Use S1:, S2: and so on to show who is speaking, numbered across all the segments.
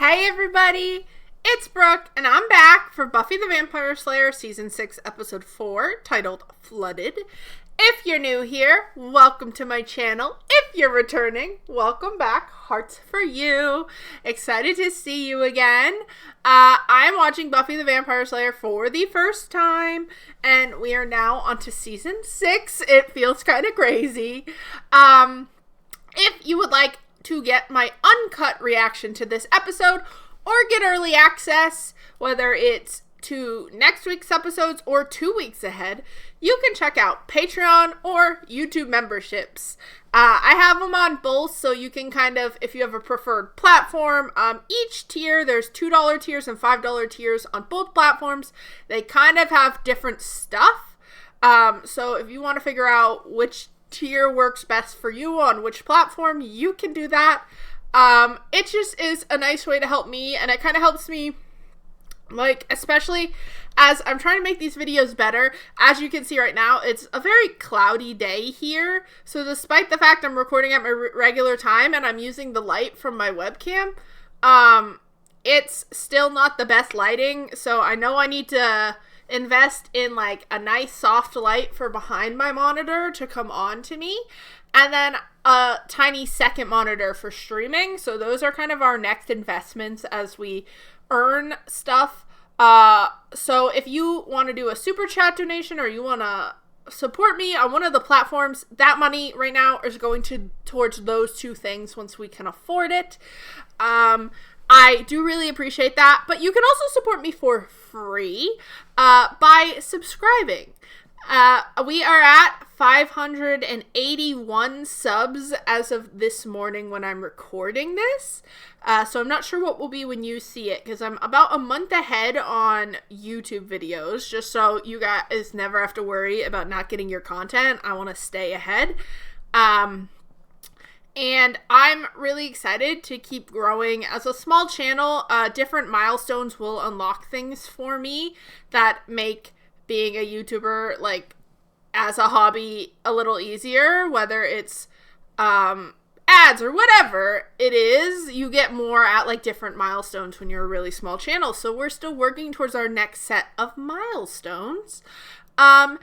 S1: Hey everybody, it's Brooke, and I'm back for Buffy the Vampire Slayer Season 6, Episode 4, titled Flooded. If you're new here, welcome to my channel. If you're returning, welcome back. Hearts for you. Excited to see you again. I'm watching Buffy the Vampire Slayer for the first time, and we are now on to Season 6. It feels kind of crazy. If you would like to get my uncut reaction to this episode or get early access, whether it's to next week's episodes or 2 weeks ahead, you can check out Patreon or YouTube memberships. I have them on both, so you can kind of, if you have a preferred platform, each tier, there's $2 tiers and $5 tiers on both platforms. They kind of have different stuff. So if you want to figure out which tier works best for you on which platform, you can do that. It just is a nice way to help me, and it kind of helps me, like, especially as I'm trying to make these videos better. As you can see right now, it's a very cloudy day here, so despite the fact I'm recording at my regular time and I'm using the light from my webcam, it's still not the best lighting, so I know I need to invest in like a nice soft light for behind my monitor to come on to me, and then a tiny second monitor for streaming. So those are kind of our next investments as we earn stuff. So if you want to do a super chat donation or you want to support me on one of the platforms, that money right now is going towards those two things once we can afford it. I do really appreciate that, but you can also support me for free by subscribing. We are at 581 subs as of this morning when I'm recording this. So I'm not sure what will be when you see it, because I'm about a month ahead on YouTube videos, just so you guys never have to worry about not getting your content. I want to stay ahead. And I'm really excited to keep growing as a small channel. Different milestones will unlock things for me that make being a YouTuber, like, as a hobby a little easier, whether it's ads or whatever it is. You get more at, like, different milestones when you're a really small channel. So we're still working towards our next set of milestones. I'm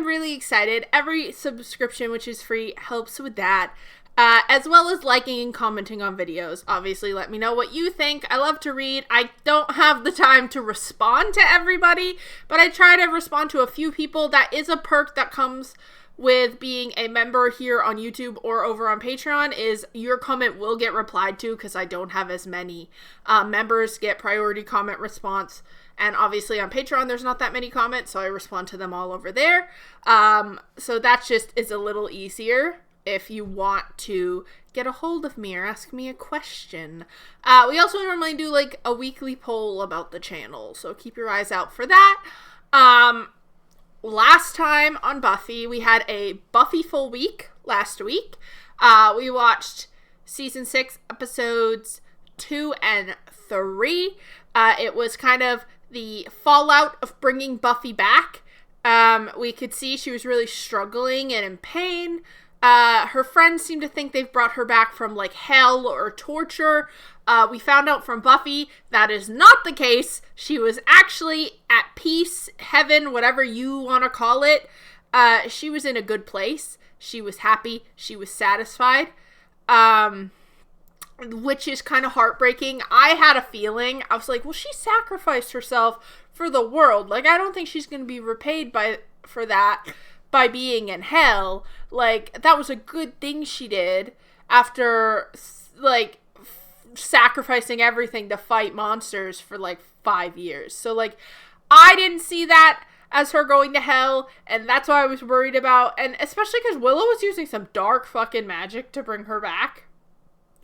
S1: really excited. Every subscription, which is free, helps with that. As well as liking and commenting on videos. Obviously, let me know what you think. I love to read. I don't have the time to respond to everybody, but I try to respond to a few people. That is a perk that comes with being a member here on YouTube or over on Patreon, is your comment will get replied to, because I don't have as many members get priority comment response. And obviously on Patreon, there's not that many comments, so I respond to them all over there. So that just is a little easier if you want to get a hold of me or ask me a question. We also normally do like a weekly poll about the channel, so keep your eyes out for that. Last time on Buffy, we had a Buffy full week last week. We watched Season 6, Episodes 2 and 3. It was kind of the fallout of bringing Buffy back. We could see she was really struggling and in pain. Her friends seem to think they've brought her back from, like, hell or torture. We found out from Buffy that is not the case. She was actually at peace, heaven, whatever you want to call it. She was in a good place. She was happy. She was satisfied. Which is kind of heartbreaking. I had a feeling. I was like, well, she sacrificed herself for the world. Like, I don't think she's going to be repaid for that by being in hell. Like, that was a good thing she did after, like, sacrificing everything to fight monsters for, like, 5 years. So, like, I didn't see that as her going to hell, and that's what I was worried about. And especially because Willow was using some dark fucking magic to bring her back,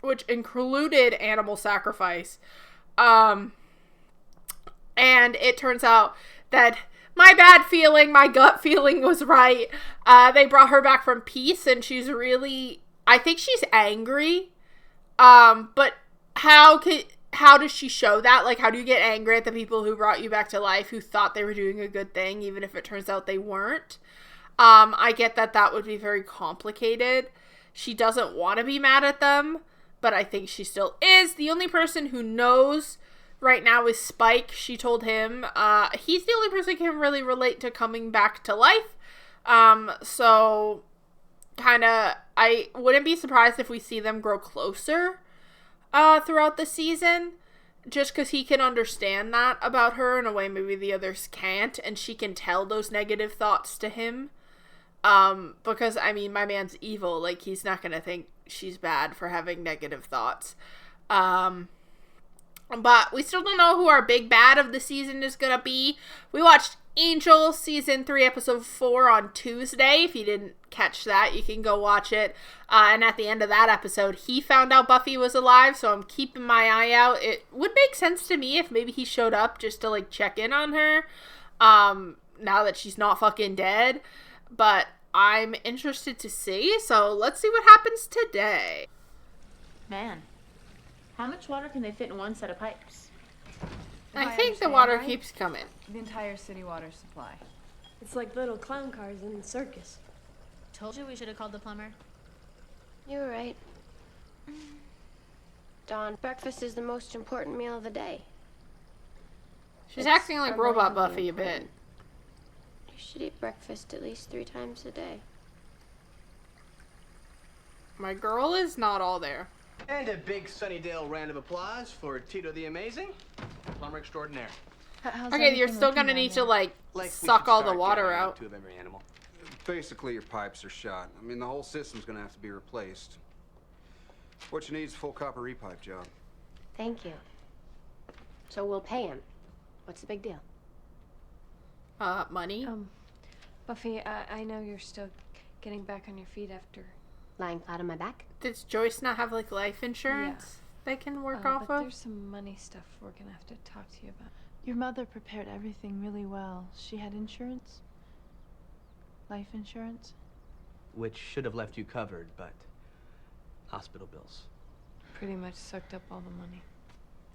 S1: which included animal sacrifice. And it turns out that my bad feeling, my gut feeling was right. They brought her back from peace, and she's really, I think she's angry. But how does she show that? Like, how do you get angry at the people who brought you back to life, who thought they were doing a good thing, even if it turns out they weren't? I get that would be very complicated. She doesn't want to be mad at them. but I think she still is. The only person who knows right now is Spike. She told him he's the only person who can really relate to coming back to life. So kind of, I wouldn't be surprised if we see them grow closer throughout the season, just because he can understand that about her in a way maybe the others can't, and she can tell those negative thoughts to him. Because, I mean, my man's evil. Like, he's not gonna think she's bad for having negative thoughts. But we still don't know who our big bad of the season is gonna be. We watched Angel Season 3, Episode 4 on Tuesday. If you didn't catch that, you can go watch it. And at the end of that episode, he found out Buffy was alive, so I'm keeping my eye out. It would make sense to me if maybe he showed up just to, like, check in on her, now that she's not fucking dead. But I'm interested to see, so let's see what happens today.
S2: Man, how much water can they fit in one set of pipes?
S1: I think the water keeps coming.
S3: The entire city water supply.
S4: It's like little clown cars in the circus.
S2: Told you we should have called the plumber.
S4: You were right. Dawn, breakfast is the most important meal of the day.
S1: She's acting like Robot Buffy a bit.
S4: You should eat breakfast at least 3 times a day.
S1: My girl is not all there.
S5: And a big Sunnydale round of applause for Tito the Amazing, plumber extraordinaire.
S1: Okay, you're still gonna need to, like suck all the water out.
S5: Two of every animal.
S6: Basically, your pipes are shot. I mean, the whole system's gonna have to be replaced. What you need is a full copper repipe job.
S4: Thank you. So we'll pay him. What's the big deal?
S1: Money?
S3: Buffy, I know you're still getting back on your feet after...
S4: Lying flat on my back?
S1: Does Joyce not have, like, life insurance they can work off
S3: but
S1: of?
S3: there's some money stuff we're gonna have to talk to you about.
S7: Your mother prepared everything really well. She had insurance? Life insurance?
S5: Which should have left you covered, but hospital bills.
S3: Pretty much sucked up all the money.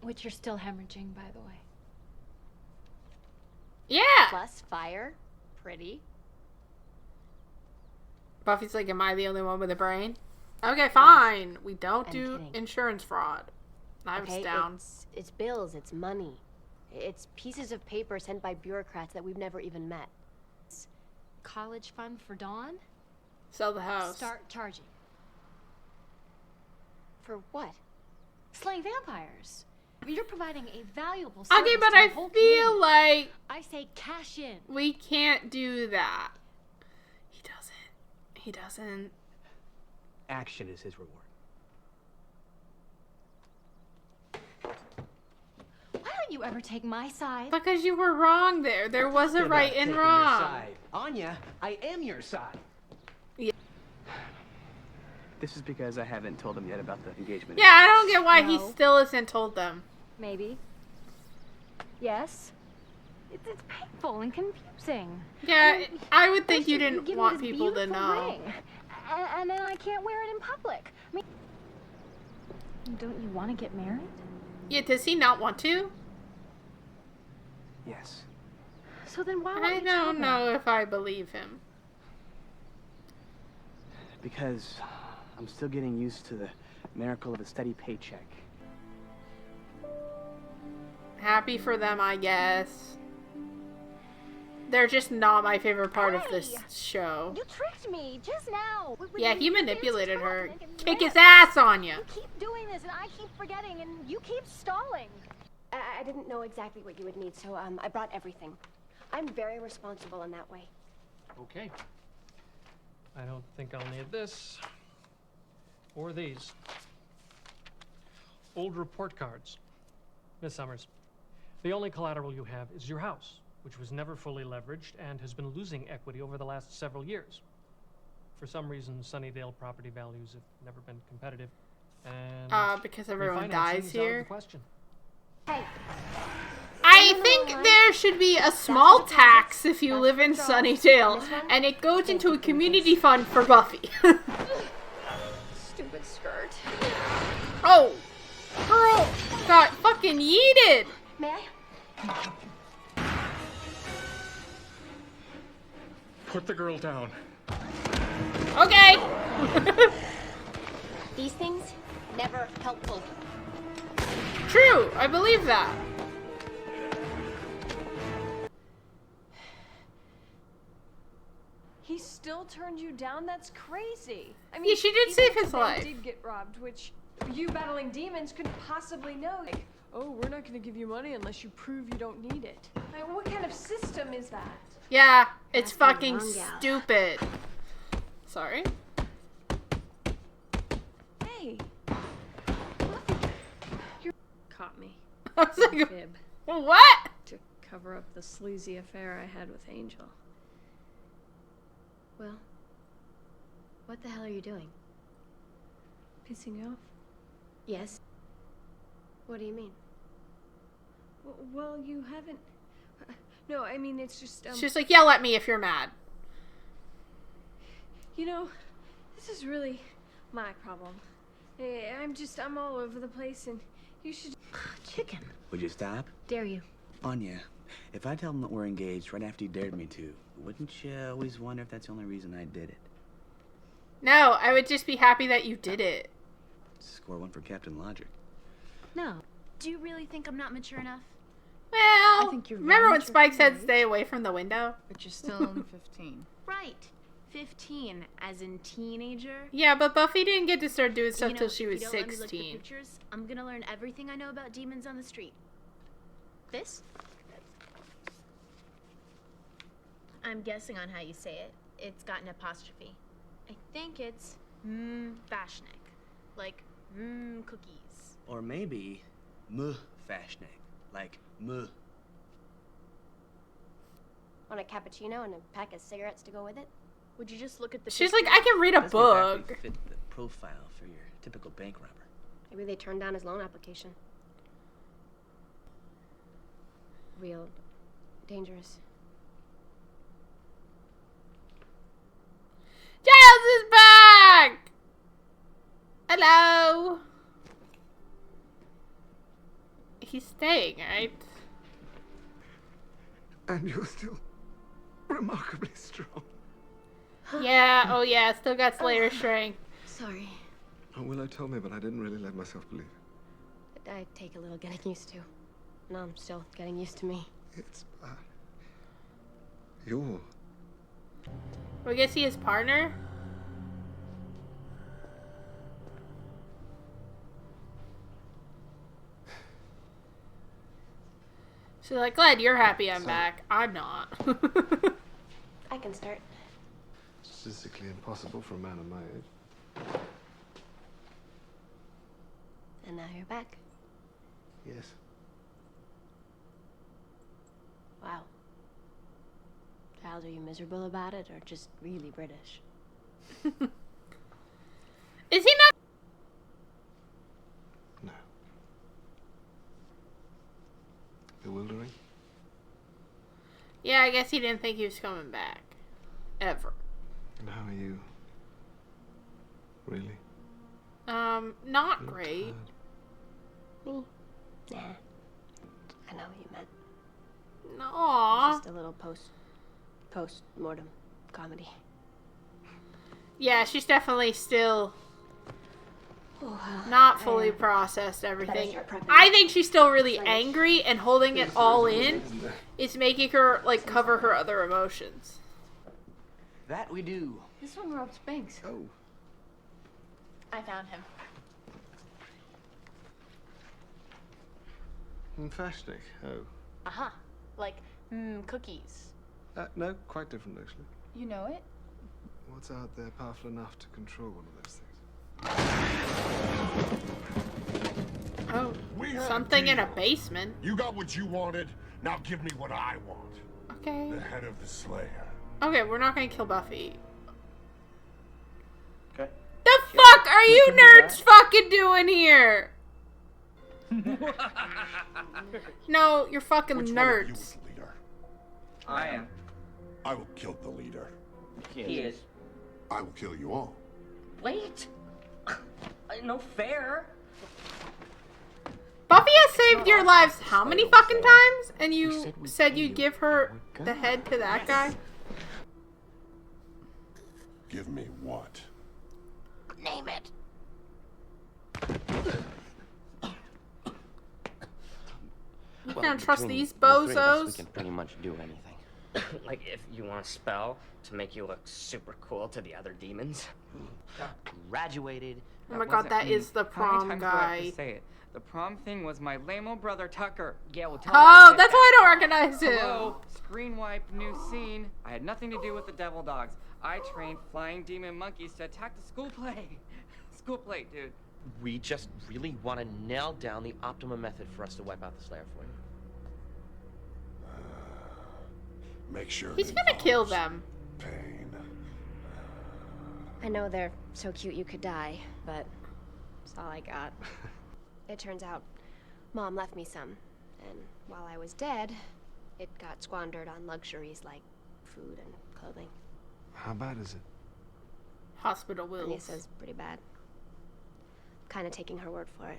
S2: Which you're still hemorrhaging, by the way.
S1: Yeah!
S2: Plus fire. Pretty.
S1: Buffy's like, am I the only one with a brain? Okay, fine. We don't do insurance fraud. I was down.
S4: It's bills, it's money. It's pieces of paper sent by bureaucrats that we've never even met.
S2: College fund for Dawn?
S1: Sell the house.
S2: Start charging.
S4: For what?
S2: Slaying vampires. I mean, you're providing a valuable service
S1: Okay, but
S2: to
S1: I
S2: the whole
S1: feel
S2: community.
S1: like
S2: I say cash in.
S1: we can't do that. He doesn't.
S5: Action is his reward.
S2: Why don't you ever take my side?
S1: Because you were wrong there. There was a right and wrong.
S5: Anya, I am your side.
S1: Yeah.
S5: This is because I haven't told him yet about the engagement.
S1: Yeah, I don't get why he
S2: No.
S1: still isn't told them.
S2: Maybe. Yes. It's painful and confusing.
S1: Yeah, I would think you
S2: First
S1: didn't
S2: give me
S1: want
S2: this
S1: people to
S2: beautiful
S1: know.
S2: ring, and then I can't wear it in public. I mean, don't you want to get married?
S1: Yeah, does he not want to?
S5: Yes.
S2: So then why
S1: I
S2: won't you
S1: don't
S2: tell me?
S1: know if I believe him.
S5: Because I'm still getting used to the miracle of a steady paycheck.
S1: Happy for them, I guess. They're just not my favorite part of this show.
S2: You tricked me just now.
S1: Yeah, he manipulated her.
S2: And
S1: Kick his ass on ya.
S2: You keep doing this, and I keep forgetting, and you keep stalling.
S4: I didn't know exactly what you would need, so I brought everything. I'm very responsible in that way.
S8: Okay. I don't think I'll need this. Or these. Old report cards. Miss Summers, the only collateral you have is your house, which was never fully leveraged and has been losing equity over the last several years. For some reason, Sunnydale property values have never been competitive, and
S1: because everyone
S8: refinancing
S1: dies
S8: is out of
S1: here.
S8: the question.
S4: Hey,
S1: I think there should be a small tax if you live in Sunnydale, and it goes into a community fund for Buffy.
S2: Stupid skirt.
S1: Oh! Girl got fucking yeeted!
S4: may I?
S8: Put the girl down.
S1: Okay!
S4: These things, never helpful.
S1: True, I believe that.
S3: He still turned you down? That's crazy. I
S1: Yeah, she did
S3: even
S1: save
S3: if
S1: his
S3: the bank
S1: life.
S3: did get robbed, which you battling demons couldn't possibly know. Like, oh, we're not gonna give you money unless you prove you don't need it. Like, what kind of system is that?
S1: Yeah, it's
S4: That's the
S1: fucking
S4: wrong gal.
S1: stupid. Sorry.
S3: Hey, Buffy, you caught me.
S1: I was like,
S3: Fib
S1: what?
S3: to cover up the sleazy affair I had with Angel.
S4: Well, what the hell are you doing?
S3: Pissing you off?
S4: Yes. What do you mean?
S3: Well, you haven't. No, I mean it's just.
S1: She's like, yell at me if you're mad.
S3: You know, this is really my problem. I'm all over the place, and you should.
S9: Chicken. Would you stop?
S4: Dare you?
S9: Anya, if I tell them that we're engaged right after you dared me to, wouldn't you always wonder if that's the only reason I did it?
S1: No, I would just be happy that you did it.
S9: Score one for Captain Logic.
S2: No. Do you really think I'm not mature enough?
S1: Well,
S7: think you're
S1: remember
S7: very
S1: when
S7: mature
S1: Spike
S7: for
S1: said
S7: your age.
S1: stay away from the window?
S7: But you're still only 15.
S2: Right. 15, as in teenager.
S1: Yeah, but Buffy didn't get to start doing stuff
S2: You know,
S1: till she
S2: if
S1: was
S2: you don't let me look at the
S1: 16.
S2: pictures, I'm gonna learn everything I know about demons on the street. This? I'm guessing on how you say it. It's got an apostrophe. I think it's Vashnik. Like cookies.
S9: Or maybe, fashioning. Like,
S4: Want a cappuccino and a pack of cigarettes to go with it?
S2: Would you just look at the
S1: She's
S2: picture?
S1: like, I can read a
S9: Doesn't exactly
S1: book.
S9: fit the profile for your typical bank robber.
S4: Maybe they turned down his loan application. Real dangerous.
S1: Giles is back! Hello! He's staying, right?
S6: And you're still remarkably strong.
S1: Yeah, oh yeah, still got Slayer strength.
S4: Sorry.
S6: Oh, Willow told me, but I didn't really let myself believe it.
S4: I take a little getting used to. No, I'm still getting used to me.
S6: It's bad. You're...
S1: We get to see his partner? She's like, glad you're happy I'm back. I'm not.
S4: I can start.
S6: It's physically impossible for a man of my age.
S4: And now you're back.
S6: Yes.
S4: Wow. Giles, are you miserable about it or just really British?
S1: Is he not?
S6: No. Bewildering?
S1: Yeah, I guess he didn't think he was coming back. Ever.
S6: And how are you? Really?
S1: Not
S6: You're
S1: great.
S6: tired.
S4: Me? Nah. I know what you meant.
S1: Aww.
S4: Just a little post-mortem comedy.
S1: Yeah, she's definitely still not fully processed everything.
S4: start prepping.
S1: I think she's still really angry, and holding it all in is making her, like, cover her other emotions.
S9: That we do.
S3: This one robs banks.
S6: Oh.
S2: I found him.
S6: Fashnik. Oh.
S2: Aha. Like, cookies.
S6: No, quite different, actually.
S2: You know it?
S6: What's out there powerful enough to control one of those things?
S1: Oh,
S10: We had a
S1: something in a
S10: deal.
S1: basement.
S10: You got what you wanted. Now give me what I want.
S1: Okay.
S10: The head of the Slayer.
S1: Okay, we're not gonna kill Buffy.
S9: Okay.
S1: The fuck are you nerds fucking doing here? No, you're fucking
S10: Which one of you
S1: nerds.
S10: is the leader?
S9: I am.
S10: I will kill the leader.
S9: He is.
S10: I will kill you all.
S9: Wait. No fair.
S1: Buffy has saved your lives how many fucking times? And you said you'd give her the head to that guy?
S10: Give me what?
S2: Name it.
S1: gonna trust
S11: Between
S1: these
S11: the three of us, we
S1: bozos?
S11: can pretty much do anything.
S12: Like if you want a spell to make you look super cool to the other demons.
S11: Graduated.
S1: Oh my god, that is the
S13: How many
S1: prom
S13: times do I have
S1: guy.
S13: to say it? The prom thing was my lame-o brother Tucker. Yeah, well, tell him
S1: Oh,
S13: I
S1: that's why I don't recognize him.
S13: Hello, screen wipe, new scene. I had nothing to do with the devil dogs. I trained flying demon monkeys to attack the school play. School play, dude.
S11: We just really want to nail down the optimum method for us to wipe out the Slayer for you.
S10: Make sure
S1: He's
S10: it
S1: gonna kill
S10: involves
S1: them.
S10: pain.
S4: I know they're so cute you could die, but that's all I got. It turns out Mom left me some, and while I was dead, it got squandered on luxuries like food and clothing.
S10: How bad is it?
S1: Hospital
S4: Anya
S1: wills.
S4: says pretty bad. Kind of taking her word for it.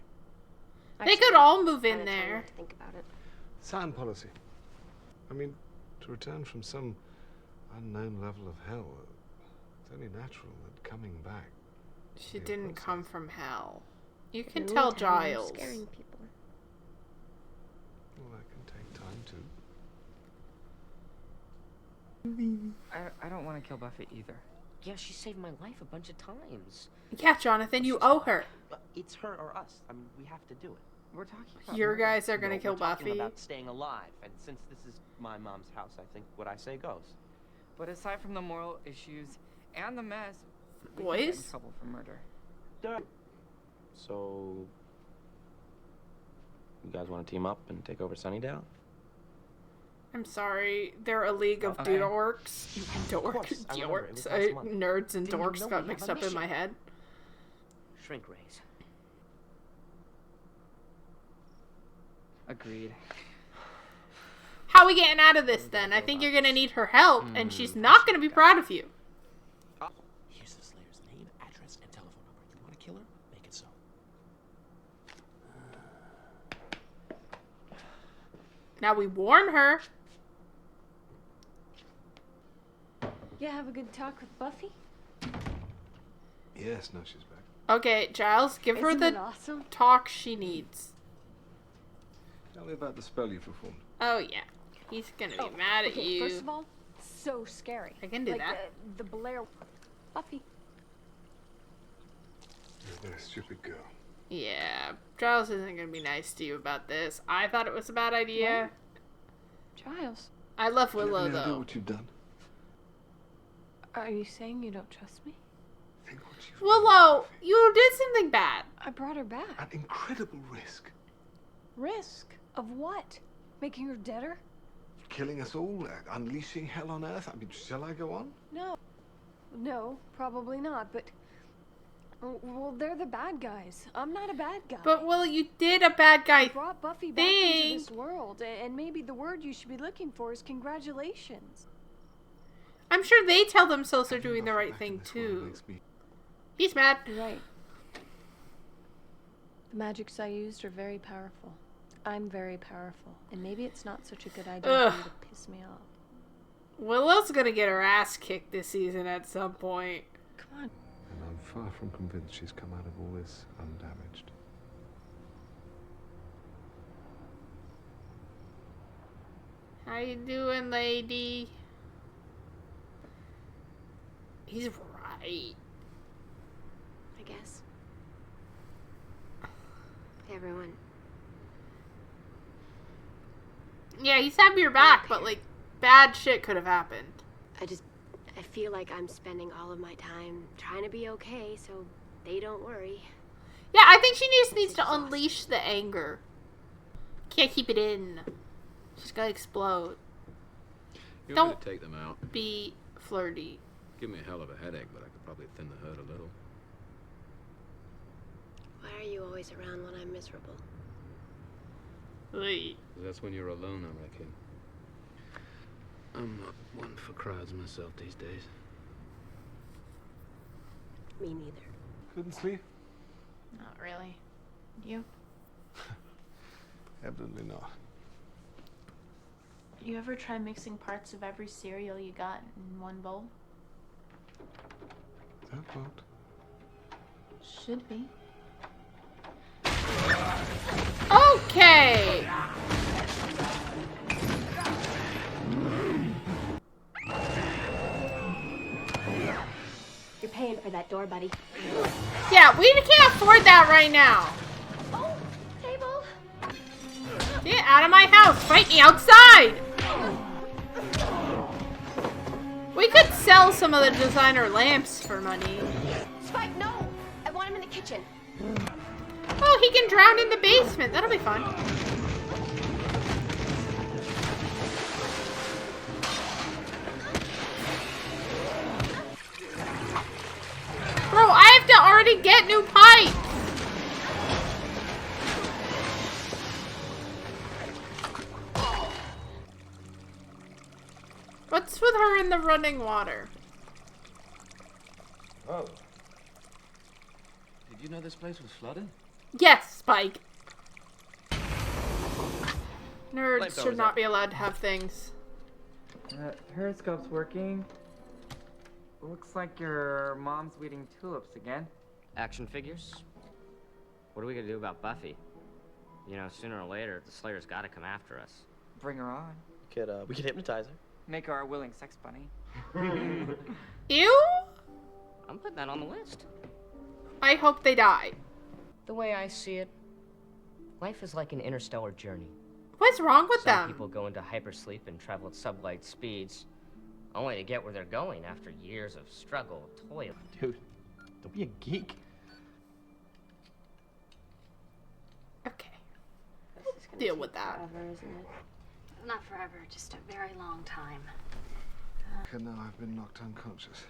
S1: They could all move in
S4: kinda told her
S1: there.
S4: not to think about it.
S10: Sound policy. I mean, to return from some unknown level of hell, it's only natural that coming back.
S1: She didn't come from hell. You can
S4: Ooh,
S1: tell
S4: Tanya,
S1: Giles.
S4: Scaring people.
S10: Well, that can take time too.
S13: I don't want to kill Buffy either.
S11: Yeah, she saved my life a bunch of times.
S1: Yeah, Jonathan, you owe her.
S11: But it's her or us. I mean, we have to do it.
S13: We're talking about
S1: Your
S13: murder.
S1: guys are gonna
S11: No,
S1: kill
S11: we're talking
S1: Buffy.
S11: about staying alive, and since this is my mom's house, I think what I say goes.
S13: But aside from the moral issues and the mess, we could get
S1: Boys?
S13: in trouble for murder.
S11: So, you guys want to team up and take over Sunnydale?
S1: I'm sorry, they're a league of
S13: Okay.
S1: dorks.
S11: course, I remember, it was
S1: Dorks.
S11: last month.
S1: Nerds and
S11: Didn't you
S1: dorks
S11: know
S1: got
S11: we
S1: mixed
S11: have a
S1: up in my
S11: mission?
S1: head.
S11: Shrink raise.
S13: Agreed.
S1: How are we getting out of this then? I think you're gonna need her help, and she's not gonna be proud of you.
S11: Here's the Slayer's name, address, and telephone number. You want to kill her? Make it so.
S1: Now we warn her.
S3: Yeah, have a good talk with Buffy?
S10: Yes, no, she's back.
S1: Okay, Giles, give her
S3: Isn't it
S1: the
S3: awesome?
S1: talk she needs.
S10: Tell me about the spell you performed.
S1: Oh yeah, he's gonna be mad at
S3: Okay,
S1: you.
S3: first of all, so scary.
S1: I can do
S3: like
S1: that.
S3: The Blair... Buffy.
S10: You're a very stupid girl.
S1: Yeah, Giles isn't gonna be nice to you about this. I thought it was a bad idea.
S7: Giles,
S1: I love
S10: Do you have
S1: Willow
S10: any idea
S1: though.
S10: what you've done?
S7: are you saying you don't trust me?
S10: Think what you've
S1: Willow, you did something bad.
S3: I brought her back.
S10: An incredible risk.
S3: Risk? Of what? Making her deader?
S10: Killing us all, unleashing hell on Earth. I mean, shall I go on?
S3: No. No, probably not, but... Well, they're the bad guys. I'm not a bad guy.
S1: But Willow, you did a bad guy
S3: I brought Buffy back
S1: thing.
S3: into this world, and maybe the word you should be looking for is congratulations.
S1: I'm sure they tell themselves they're doing the
S10: Back
S1: right
S10: in
S1: thing
S10: this world
S1: too.
S10: makes me-
S1: He's mad.
S7: You're right. The magics I used are very powerful. I'm very powerful. And maybe it's not such a good idea
S1: Ugh.
S7: for you to piss me off.
S1: Willow's gonna get her ass kicked this season at some point.
S7: Come on.
S10: And I'm far from convinced she's come out of all this undamaged.
S1: How you doing, lady? He's right.
S4: I guess. Everyone.
S1: Yeah, he's happy you're back, but like, bad shit could have happened.
S4: I feel like I'm spending all of my time trying to be okay, so they don't worry.
S1: Yeah, I think she just needs to unleash the anger. Can't keep it in. She's gotta explode.
S14: You
S1: Don't-
S14: want me to take them out?
S1: Be flirty.
S14: Give me a hell of a headache, but I could probably thin the herd a little.
S4: Why are you always around when I'm miserable?
S1: Wait.
S14: 'Cause that's when you're alone, I reckon. I'm not one for crowds myself these days.
S4: Me neither.
S10: Couldn't sleep?
S7: Not really. You?
S10: Evidently not.
S7: You ever try mixing parts of every cereal you got in one bowl?
S10: That won't.
S7: Should be.
S1: Okay.
S4: paying for that door, buddy.
S1: Yeah, we can't afford that right now.
S4: Oh, table.
S1: Get out of my house. Fight me outside. We could sell some of the designer lamps for money.
S4: Spike, no. I want him in the kitchen.
S1: Oh, he can drown in the basement. That'll be fun. Bro, I have to already get new pipes. What's with her in the running water?
S15: Oh. Did you know this place was flooded?
S1: Yes, Spike. Nerds should not be allowed to have things.
S13: Periscope's working. Looks like your mom's weeding tulips again.
S12: Action figures? What are we gonna do about Buffy? You know, sooner or later, the Slayer's gotta come after us.
S13: Bring her on.
S16: We could hypnotize her.
S13: Make her our willing sex bunny.
S1: Ew?
S12: I'm putting that on the list.
S1: I hope they die.
S12: The way I see it, life is like an interstellar journey.
S1: What's wrong with
S12: Some
S1: them?
S12: people go into hypersleep and travel at sublight speeds, only to get where they're going after years of struggle, toil.
S16: Dude, don't be a geek.
S1: Okay. Deal with that.
S17: Forever, isn't it? Not forever, just a very long time.
S10: Okay, now I've been knocked unconscious.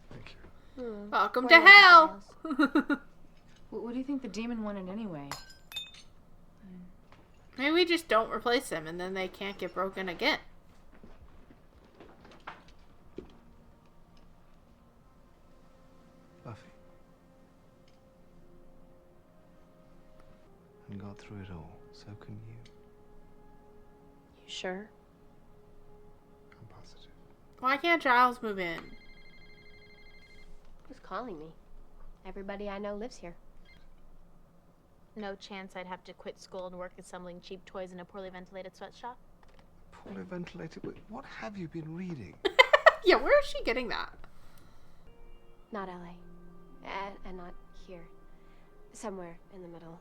S10: Thank you.
S1: Welcome to hell.
S7: What do you think the demon wanted anyway?
S1: Maybe we just don't replace them and then they can't get broken again.
S10: Buffy. And got through it all. So can you.
S4: You sure?
S10: I'm positive.
S1: Why can't Giles move in?
S4: Who's calling me? Everybody I know lives here.
S2: No chance I'd have to quit school and work assembling cheap toys in a poorly ventilated sweatshop?
S10: Poorly ventilated. Wait, what have you been reading?
S1: Yeah, where is she getting that?
S4: Not LA. And not here. Somewhere in the middle.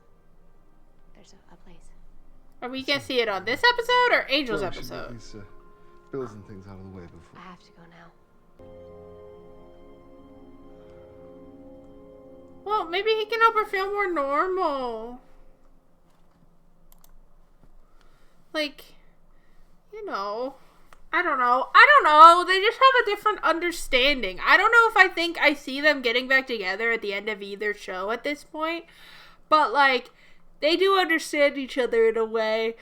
S4: There's a place.
S1: Are we gonna see it on this episode or Angel's
S10: Well, we should get
S1: episode?
S10: these bills and things out of the way before.
S4: I have to go now.
S1: Well, maybe he can help her feel more normal. Like, you know, I don't know. They just have a different understanding. I don't know if I think I see them getting back together at the end of either show at this point. But, like, they do understand each other in a way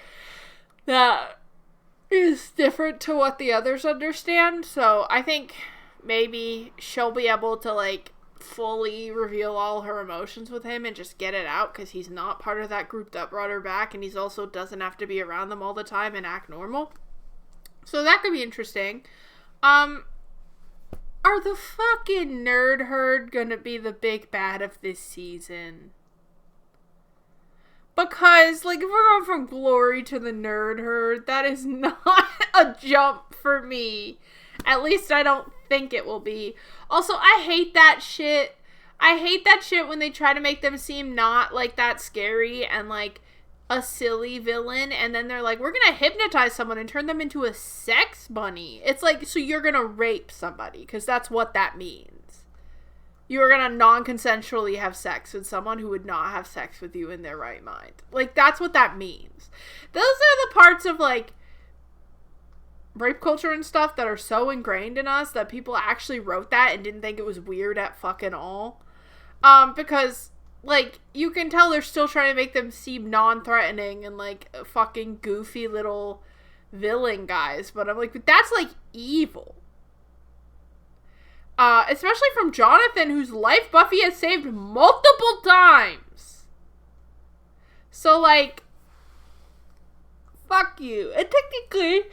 S1: that is different to what the others understand. So I think maybe she'll be able to, like, fully reveal all her emotions with him and just get it out because he's not part of that group that brought her back, and he's also doesn't have to be around them all the time and act normal. So that could be interesting. Are the fucking nerd herd gonna be the big bad of this season? Because, like, if we're going from glory to the nerd herd, that is not a jump for me. At least I don't think it will be. Also, I hate that shit. I hate that shit when they try to make them seem not, like, that scary and, like, a silly villain. And then they're like, we're gonna hypnotize someone and turn them into a sex bunny. It's like, so you're gonna rape somebody. Because that's what that means. You are gonna non-consensually have sex with someone who would not have sex with you in their right mind. Like, that's what that means. Those are the parts of, like, rape culture and stuff that are so ingrained in us that people actually wrote that and didn't think it was weird at fucking all. Because, like, you can tell they're still trying to make them seem non-threatening and, like, fucking goofy little villain guys. But I'm like, but that's, like, evil. Especially from Jonathan, whose life Buffy has saved multiple times. So, like, fuck you. And technically,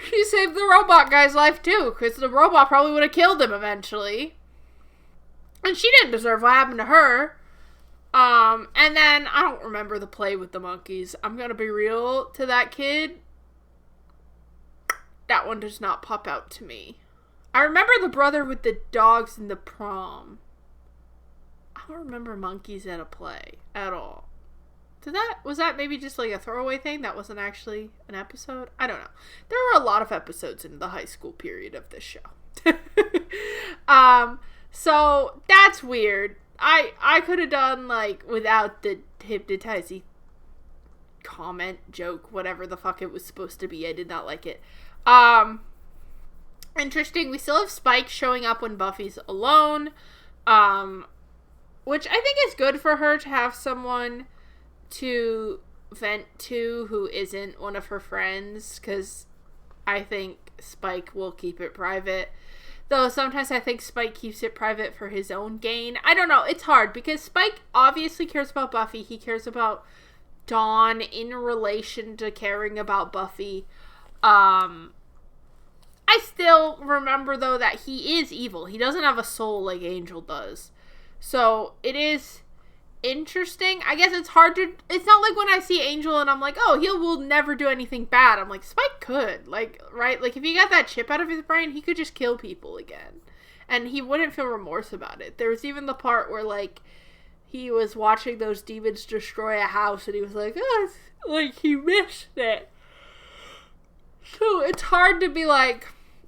S1: she saved the robot guy's life too, because the robot probably would have killed him eventually. And she didn't deserve what happened to her. And then, I don't remember the play with the monkeys. I'm gonna be real to that kid. That one does not pop out to me. I remember the brother with the dogs in the prom. I don't remember monkeys at a play at all. Was that maybe just like a throwaway thing? That wasn't actually an episode? I don't know. There were a lot of episodes in the high school period of this show. So that's weird. I could have done like without the hypnotizing comment, joke, whatever the fuck it was supposed to be. I did not like it. Interesting. We still have Spike showing up when Buffy's alone. Which I think is good for her to have someone to vent to who isn't one of her friends, because I think Spike will keep it private. Though sometimes I think Spike keeps it private for his own gain. I don't know. It's hard because Spike obviously cares about Buffy. He cares about Dawn in relation to caring about Buffy. I still remember, though, that he is evil. He doesn't have a soul like Angel does. So it is interesting. I guess it's hard to... It's not like when I see Angel and I'm like, oh, he will never do anything bad. I'm like, Spike could. Like, right? Like, if he got that chip out of his brain, he could just kill people again. And he wouldn't feel remorse about it. There was even the part where, like, he was watching those demons destroy a house and he was like, oh, like, he missed it. So it's hard to be like,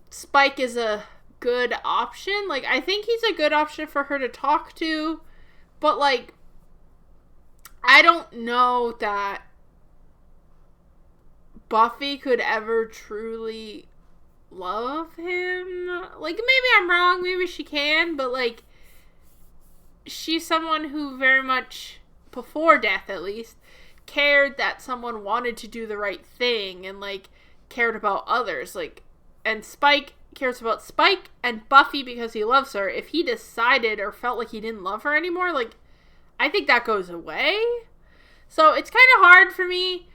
S1: Spike is a good option. Like, I think he's a good option for her to talk to. But, like, I don't know that Buffy could ever truly love him. Like, maybe I'm wrong, maybe she can, but, like, she's someone who very much, before death at least, cared that someone wanted to do the right thing and, like, cared about others. Like, and Spike cares about Spike and Buffy because he loves her. If he decided or felt like he didn't love her anymore, like, I think that goes away. So it's kind of hard for me.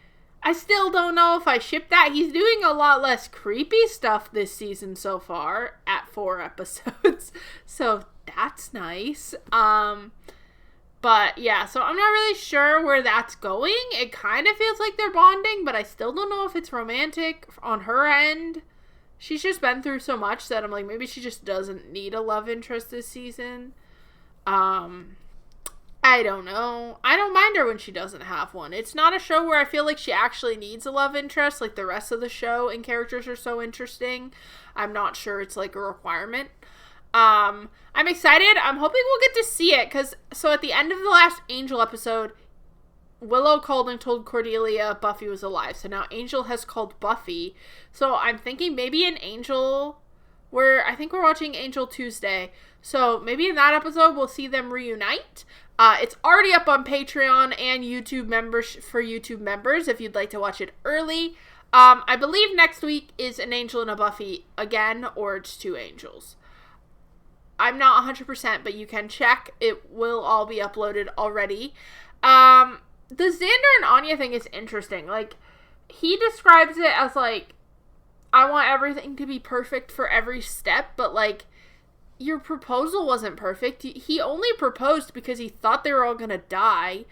S1: I still don't know if I ship that. He's doing a lot less creepy stuff this season so far at 4 episodes. So that's nice. But yeah, so I'm not really sure where that's going. It kind of feels like they're bonding, but I still don't know if it's romantic on her end. She's just been through so much that I'm like, maybe she just doesn't need a love interest this season. I don't know. I don't mind her when she doesn't have one. It's not a show where I feel like she actually needs a love interest. Like, the rest of the show and characters are so interesting. I'm not sure it's, like, a requirement. I'm excited. I'm hoping we'll get to see it. So at the end of the last Angel episode, Willow called and told Cordelia Buffy was alive. So now Angel has called Buffy. So I'm thinking maybe an Angel... I think we're watching Angel Tuesday. So maybe in that episode we'll see them reunite. It's already up on Patreon and YouTube for YouTube members if you'd like to watch it early. I believe next week is an Angel and a Buffy again, or it's 2 Angels. I'm not 100%, but you can check. It will all be uploaded already. The Xander and Anya thing is interesting. Like, he describes it as, like, I want everything to be perfect for every step, but, like, your proposal wasn't perfect. He only proposed because he thought they were all gonna die,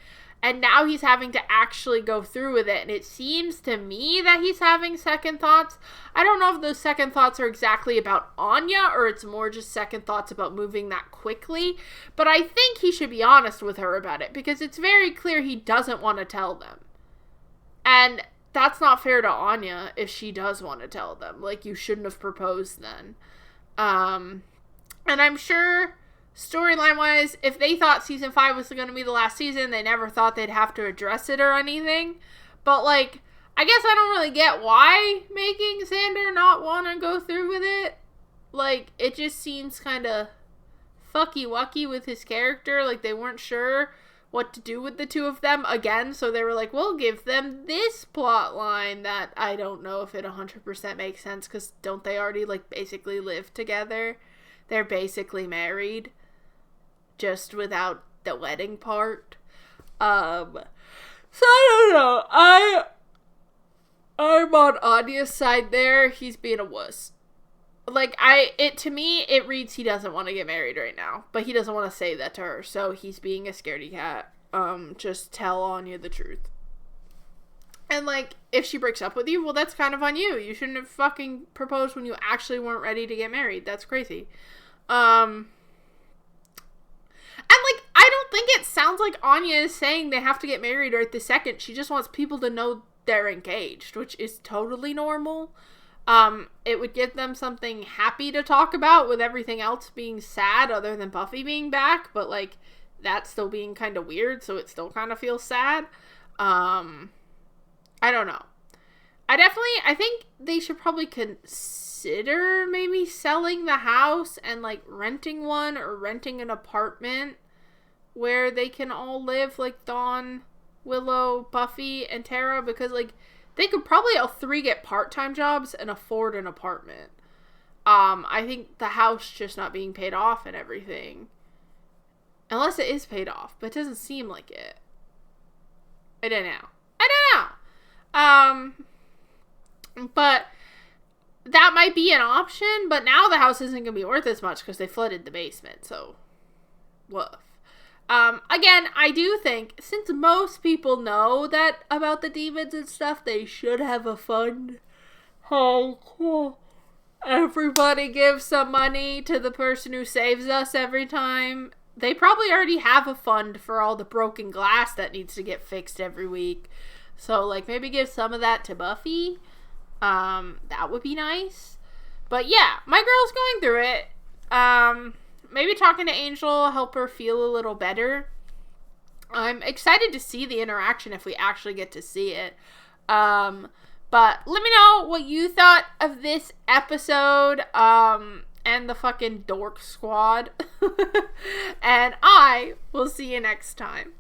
S1: and now he's having to actually go through with it, and it seems to me that he's having second thoughts. I don't know if those second thoughts are exactly about Anya, or it's more just second thoughts about moving that quickly, but I think he should be honest with her about it, because it's very clear he doesn't want to tell them. And that's not fair to Anya if she does want to tell them. Like, you shouldn't have proposed then. And I'm sure, storyline-wise, if they thought season 5 was going to be the last season, they never thought they'd have to address it or anything. But, like, I guess I don't really get why making Xander not want to go through with it. Like, it just seems kind of fucky-wucky with his character. Like, they weren't sure what to do with the two of them again, so they were like, we'll give them this plot line that I don't know if it 100% makes sense, because don't they already, like, basically live together? They're basically married, just without the wedding part. So I don't know. I'm on Anya's side there. He's being a wuss. Like, to me, it reads he doesn't want to get married right now, but he doesn't want to say that to her, so he's being a scaredy cat. Just tell Anya the truth. And, like, if she breaks up with you, well, that's kind of on you. You shouldn't have fucking proposed when you actually weren't ready to get married. That's crazy. And, like, I don't think it sounds like Anya is saying they have to get married right this second. She just wants people to know they're engaged, which is totally normal. It would give them something happy to talk about with everything else being sad other than Buffy being back, but, like, that's still being kind of weird, so it still kind of feels sad. I don't know. I think they should probably consider maybe selling the house and, like, renting one or renting an apartment where they can all live, like Dawn, Willow, Buffy, and Tara, because, like, they could probably all three get part-time jobs and afford an apartment. I think the house just not being paid off and everything. Unless it is paid off, but it doesn't seem like it. I don't know. But that might be an option, but now the house isn't going to be worth as much because they flooded the basement, so woof. Again, I do think, since most people know that about the demons and stuff, they should have a fund. Oh, cool. Everybody gives some money to the person who saves us every time. They probably already have a fund for all the broken glass that needs to get fixed every week. So, like, maybe give some of that to Buffy. That would be nice. But yeah, my girl's going through it. Maybe talking to Angel will help her feel a little better. I'm excited to see the interaction if we actually get to see it. But let me know what you thought of this episode. And the fucking dork squad. And I will see you next time.